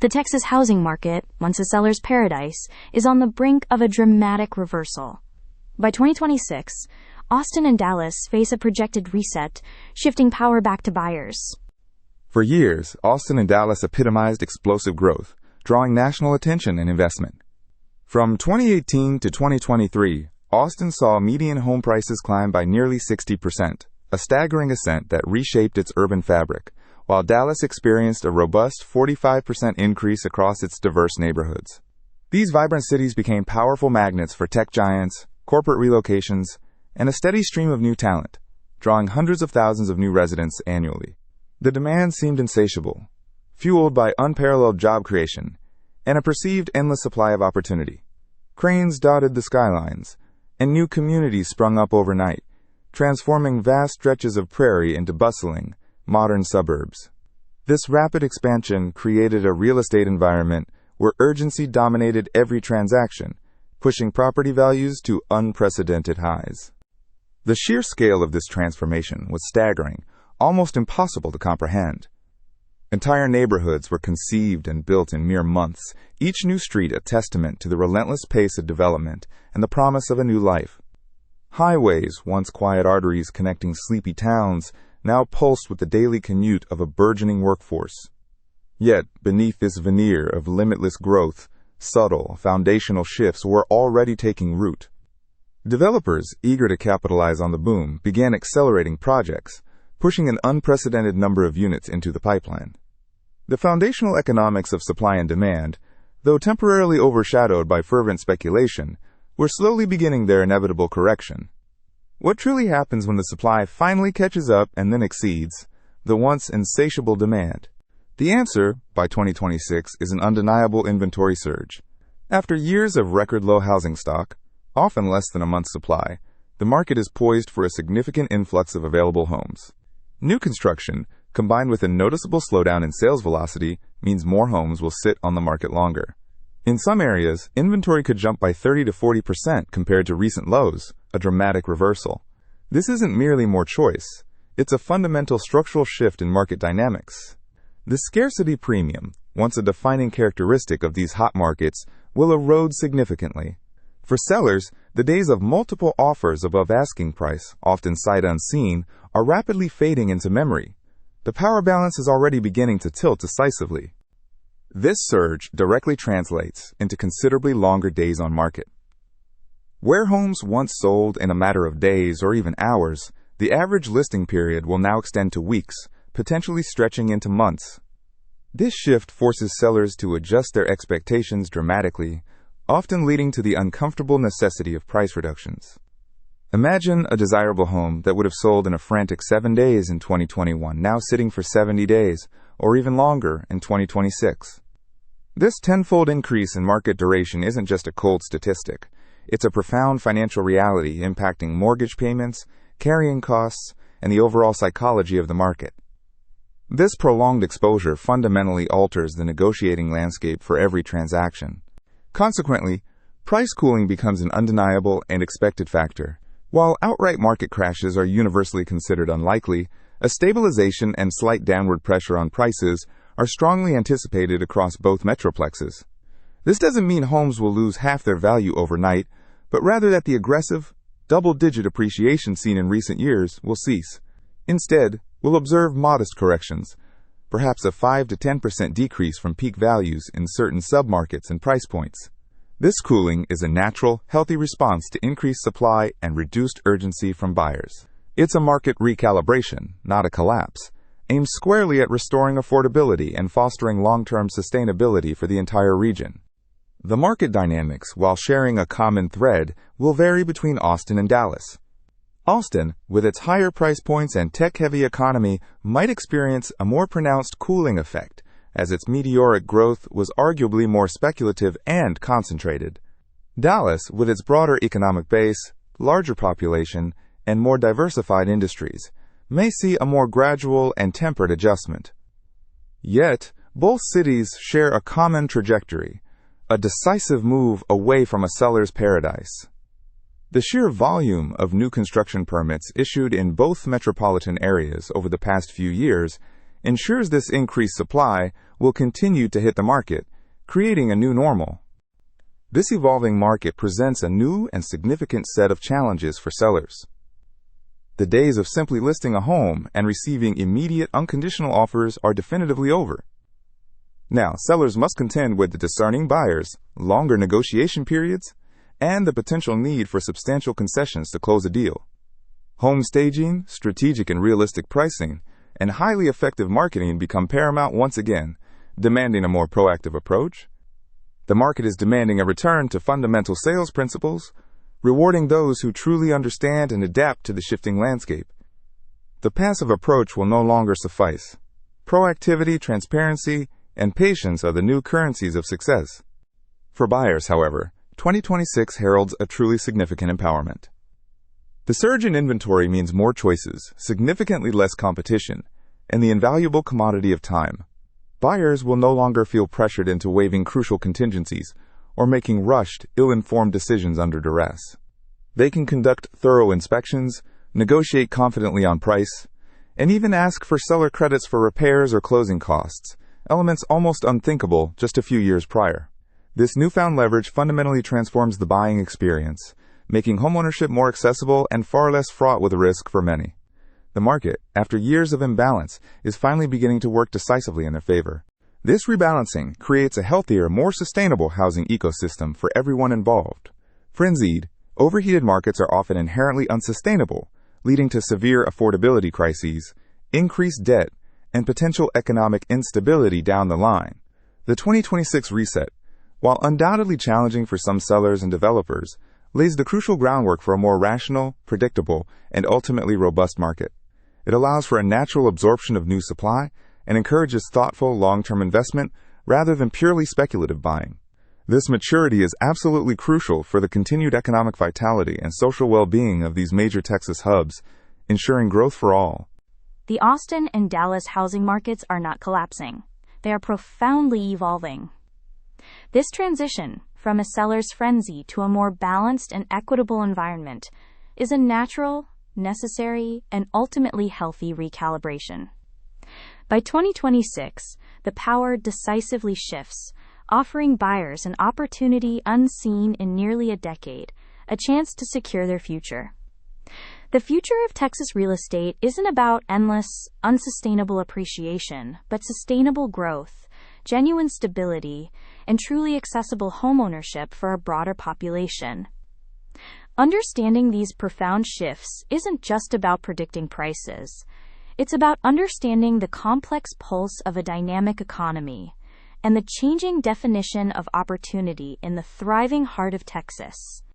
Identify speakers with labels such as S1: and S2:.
S1: The Texas housing market, once a seller's paradise, is on the brink of a dramatic reversal. By 2026, Austin and Dallas face a projected reset, shifting power back to buyers.
S2: For years, Austin and Dallas epitomized explosive growth, drawing national attention and investment. From 2018 to 2023, Austin saw median home prices climb by nearly 60%, a staggering ascent that reshaped its urban fabric, while Dallas experienced a robust 45% increase across its diverse neighborhoods. These vibrant cities became powerful magnets for tech giants, corporate relocations, and a steady stream of new talent, drawing hundreds of thousands of new residents annually. The demand seemed insatiable, fueled by unparalleled job creation and a perceived endless supply of opportunity. Cranes dotted the skylines, and new communities sprung up overnight, transforming vast stretches of prairie into bustling, modern suburbs. This rapid expansion created a real estate environment where urgency dominated every transaction, pushing property values to unprecedented highs. The sheer scale of this transformation was staggering, almost impossible to comprehend. Entire neighborhoods were conceived and built in mere months, each new street a testament to the relentless pace of development and the promise of a new life. Highways, once quiet arteries connecting sleepy towns, now pulsed with the daily commute of a burgeoning workforce. Yet, beneath this veneer of limitless growth, subtle, foundational shifts were already taking root. Developers, eager to capitalize on the boom, began accelerating projects, pushing an unprecedented number of units into the pipeline. The foundational economics of supply and demand, though temporarily overshadowed by fervent speculation, were slowly beginning their inevitable correction. What truly happens when the supply finally catches up and then exceeds the once insatiable demand? The answer, by 2026, is an undeniable inventory surge. After years of record-low housing stock, often less than a month's supply, the market is poised for a significant influx of available homes. New construction, combined with a noticeable slowdown in sales velocity, means more homes will sit on the market longer. In some areas, inventory could jump by 30 to 40% compared to recent lows, a dramatic reversal. This isn't merely more choice, it's a fundamental structural shift in market dynamics. The scarcity premium, once a defining characteristic of these hot markets, will erode significantly. For sellers, the days of multiple offers above asking price, often sight unseen, are rapidly fading into memory. The power balance is already beginning to tilt decisively. This surge directly translates into considerably longer days on market. Where homes once sold in a matter of days or even hours, the average listing period will now extend to weeks, potentially stretching into months. This shift forces sellers to adjust their expectations dramatically, often leading to the uncomfortable necessity of price reductions. Imagine a desirable home that would have sold in a frantic 7 days in 2021 now sitting for 70 days, or even longer in 2026. This tenfold increase in market duration isn't just a cold statistic. It's a profound financial reality impacting mortgage payments, carrying costs, and the overall psychology of the market. This prolonged exposure fundamentally alters the negotiating landscape for every transaction. Consequently, price cooling becomes an undeniable and expected factor. While outright market crashes are universally considered unlikely, a stabilization and slight downward pressure on prices are strongly anticipated across both metroplexes. This doesn't mean homes will lose half their value overnight, but rather that the aggressive, double-digit appreciation seen in recent years will cease. Instead, we'll observe modest corrections, perhaps a 5 to 10% decrease from peak values in certain submarkets and price points. This cooling is a natural, healthy response to increased supply and reduced urgency from buyers. It's a market recalibration, not a collapse, aimed squarely at restoring affordability and fostering long-term sustainability for the entire region. The market dynamics, while sharing a common thread, will vary between Austin and Dallas. Austin, with its higher price points and tech-heavy economy, might experience a more pronounced cooling effect, as its meteoric growth was arguably more speculative and concentrated. Dallas, with its broader economic base, larger population, and more diversified industries, may see a more gradual and tempered adjustment. Yet, both cities share a common trajectory, a decisive move away from a seller's paradise. The sheer volume of new construction permits issued in both metropolitan areas over the past few years ensures this increased supply will continue to hit the market, creating a new normal. This evolving market presents a new and significant set of challenges for sellers. The days of simply listing a home and receiving immediate unconditional offers are definitively over. Now, sellers must contend with the discerning buyers, longer negotiation periods, and the potential need for substantial concessions to close a deal. Home staging, strategic and realistic pricing, and highly effective marketing become paramount once again, demanding a more proactive approach. The market is demanding a return to fundamental sales principles, rewarding those who truly understand and adapt to the shifting landscape. The passive approach will no longer suffice. Proactivity, transparency, and patience are the new currencies of success. For buyers, however, 2026 heralds a truly significant empowerment. The surge in inventory means more choices, significantly less competition, and the invaluable commodity of time. Buyers will no longer feel pressured into waiving crucial contingencies or making rushed, ill-informed decisions under duress. They can conduct thorough inspections, negotiate confidently on price, and even ask for seller credits for repairs or closing costs, elements almost unthinkable just a few years prior. This newfound leverage fundamentally transforms the buying experience, making homeownership more accessible and far less fraught with risk for many. The market, after years of imbalance, is finally beginning to work decisively in their favor. This rebalancing creates a healthier, more sustainable housing ecosystem for everyone involved. Frenzied, overheated markets are often inherently unsustainable, leading to severe affordability crises, increased debt, and potential economic instability down the line. The 2026 reset, while undoubtedly challenging for some sellers and developers, lays the crucial groundwork for a more rational, predictable, and ultimately robust market. It allows for a natural absorption of new supply and encourages thoughtful, long-term investment rather than purely speculative buying. This maturity is absolutely crucial for the continued economic vitality and social well-being of these major Texas hubs, ensuring growth for all.
S1: The Austin and Dallas housing markets are not collapsing. They are profoundly evolving. This transition from a seller's frenzy to a more balanced and equitable environment is a natural, necessary, and ultimately healthy recalibration. By 2026, the power decisively shifts, offering buyers an opportunity unseen in nearly a decade, a chance to secure their future. The future of Texas real estate isn't about endless, unsustainable appreciation, but sustainable growth, genuine stability, and truly accessible homeownership for a broader population. Understanding these profound shifts isn't just about predicting prices. It's about understanding the complex pulse of a dynamic economy and the changing definition of opportunity in the thriving heart of Texas.